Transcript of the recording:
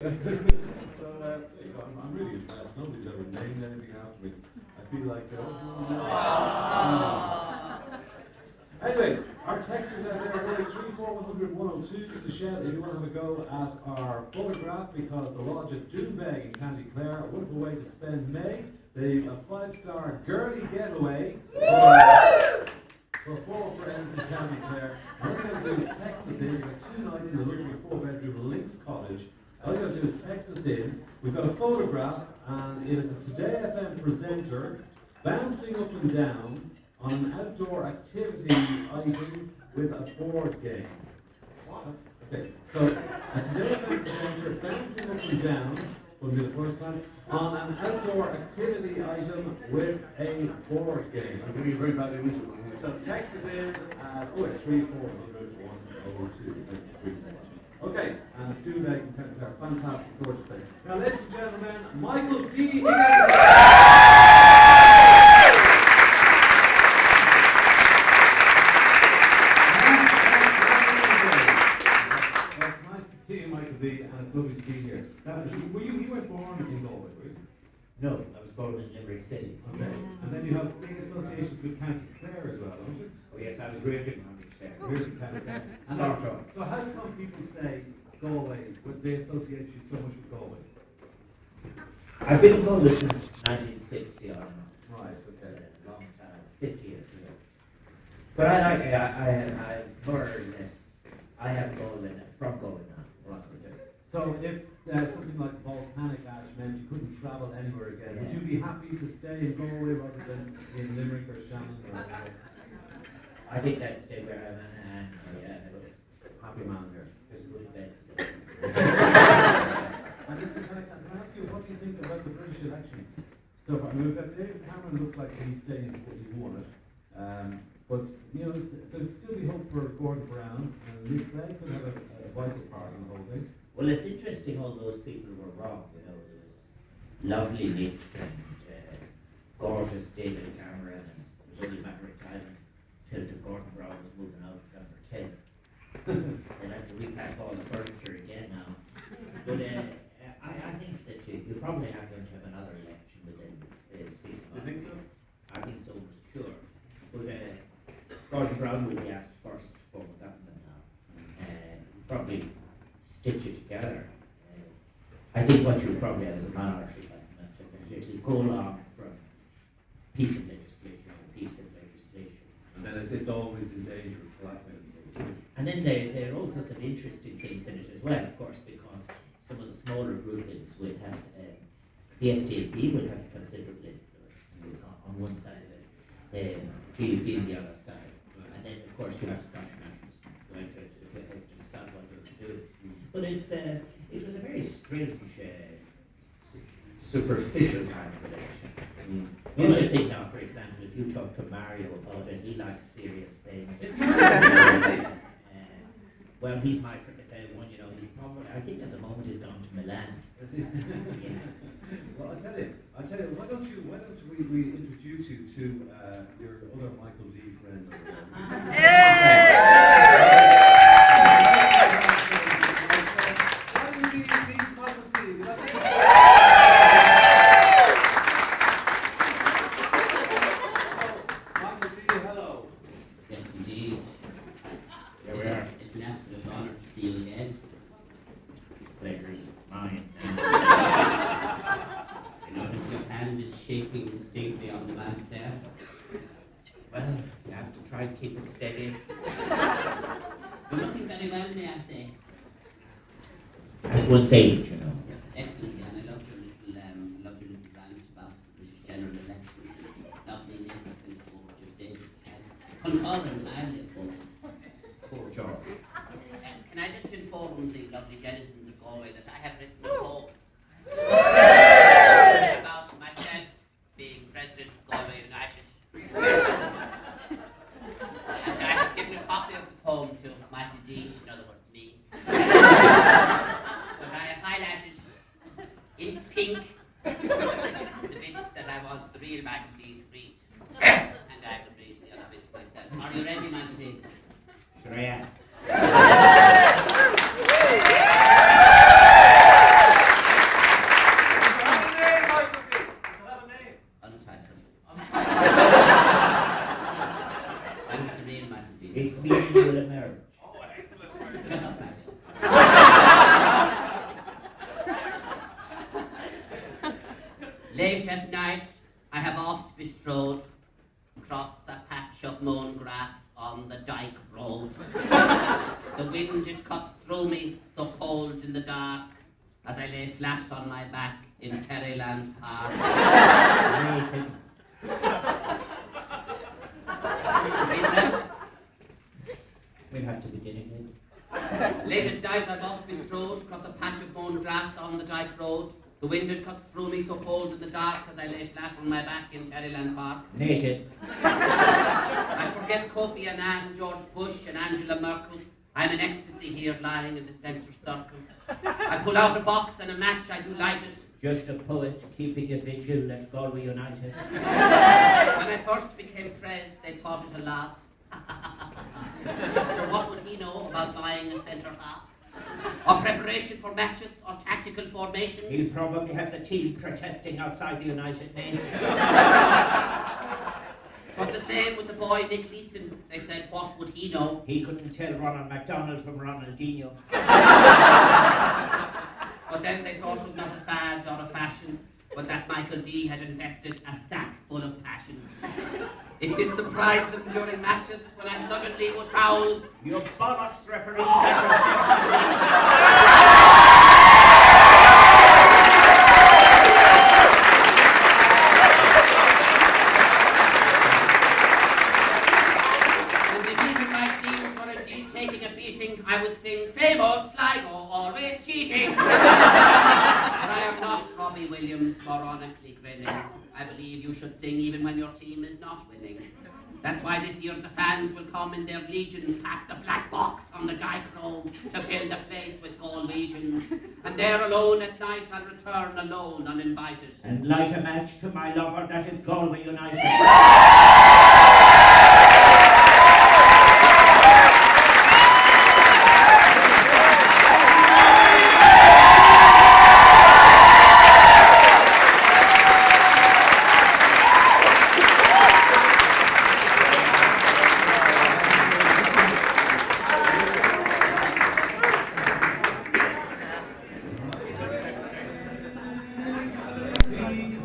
I'm really impressed. Nobody's ever named anything after me. I feel like anyway, our texters out there are 34100 to shout if you want to have a go at our photograph, because the Lodge at Doonbeg in County Clare, a wonderful way to spend May. They've a 5-star girly getaway for 4 friends in County Clare. All you have to do is text us in. You've got 2 nights in the luxury 4-bedroom Links Cottage. All you have to do is text us in. We've got a photograph, and it is a Today FM presenter bouncing up and down on an outdoor activity item with a board game. Okay, so a Today FM presenter bouncing up and down, will be the first time, on an outdoor activity item with a board game. I'm getting a very bad image of my head. So text us in at 34100 Okay, and do they are fantastic course thing. Now, ladies and gentlemen, Micheal D Higgins. It's nice to see you, Micheal D, and it's lovely to be here. Now, you were born in Galway, were you? No, I was born in Limerick City. Okay, and then you have big associations with County Clare as well, don't you? Oh yes, I was raised in County Clare. Really, County Clare. And Sort of. So how come people say Galway, they associate you so much with Galway? I've been in Galway since 1960 or Right, okay. a long time, 50 years ago. But I like it. I more or less, I have Galway from Galway now, Rossiter. So if something like volcanic ash meant you couldn't travel anywhere again, would you be happy to stay in Galway rather than in Limerick or Shannon or whatever? I think I'd stay where I'm at, and just Happy man here. just go to bed. And listen, can I ask you, what do you think about the British elections? So, I mean, we've got David Cameron, looks like he's saying that he won it. But, you know, there'd still be hope for Gordon Brown, and Nick Clegg could have a vital part in the whole thing. Well, it's interesting all those people were wrong, you know. There was lovely Nick and gorgeous David Cameron, and it was only a matter of time until Gordon Brown was moving out of number 10. They'll have to repack all the furniture again now. But I think that you probably are going to have another election within 6 months. You think so? I think so, for sure. But Gordon Brown will be asked first for government now. Probably stitch it together. I think what you probably have is a monarchy government. It will go along from piece of legislation to piece of legislation. And then it's always in danger of collapsing. And then there are all sorts of interesting things in it as well, of course, because some of the smaller groupings will have, the SDLP will have considerable influence on one side of it, the DUP on the other side. And then, of course, you have Scottish Nationals who have to decide what they're to do. But it was a very strange, superficial kind of election. You should think now, for example, if you talk to Mario about it, he likes serious things. Well, he's my one, you know, he's probably, I think at the moment he's gone to Milan. Yeah. Well, I'll tell you, why don't we introduce you to your other Micheal D friend? Keep it steady. You're looking very well, may I say? As one's age, you know. Yes, excellent. And I loved your little rant about the British general elections. Lovely name what you did. Concur entirely, of course. Poor George. Can I just inform the lovely denizens of Galway that I have written a poem about myself being President of Galway United. And I have given a copy of the poem to Micheal D, in other words, me. But I have highlighted in pink the bits that I want the real Micheal D to read. And I will read the other bits myself. Are you ready, Micheal D? Sure I am. Late at night, I have oft bestrode across a patch of mown grass on the dyke road. The wind it cuts through me, so cold in the dark, as I lay flat on my back in Terryland Park. Naked. We'll have to begin again. Late at night, I've oft bestrode across a patch of mown grass on the dyke road. The wind had cut through me so cold in the dark as I lay flat on my back in Terryland Park. Naked. I forget Kofi Annan, George Bush and Angela Merkel. I'm in ecstasy here lying in the centre circle. I pull out a box and a match, I do light it. Just a poet keeping a vigil at Galway United. When I first became Prez, they thought it a laugh. So what would he know about buying a centre half? Or preparation for matches or tactical formations? He'll probably have the team protesting outside the United Nations. It was the same with the boy Nick Leeson. They said, what would he know? He couldn't tell Ronald McDonald from Ronaldinho. But then they saw it was not a fad or a fashion, but that Micheal D had invested a sack full of passion. It did surprise them during matches when I suddenly would howl, "You bollocks, referee!" and if even my teams were indeed taking a beating, I would sing, same old Sligo, always cheating. But I am not Robbie Williams, moronically grinning. I believe you should sing even when your team is not winning. That's why this year the fans will come in their legions past the black box on the Dyke Road to fill the place with Galwegians. And there alone at night I'll return alone, uninvited. And light a match to my lover that is Galway United.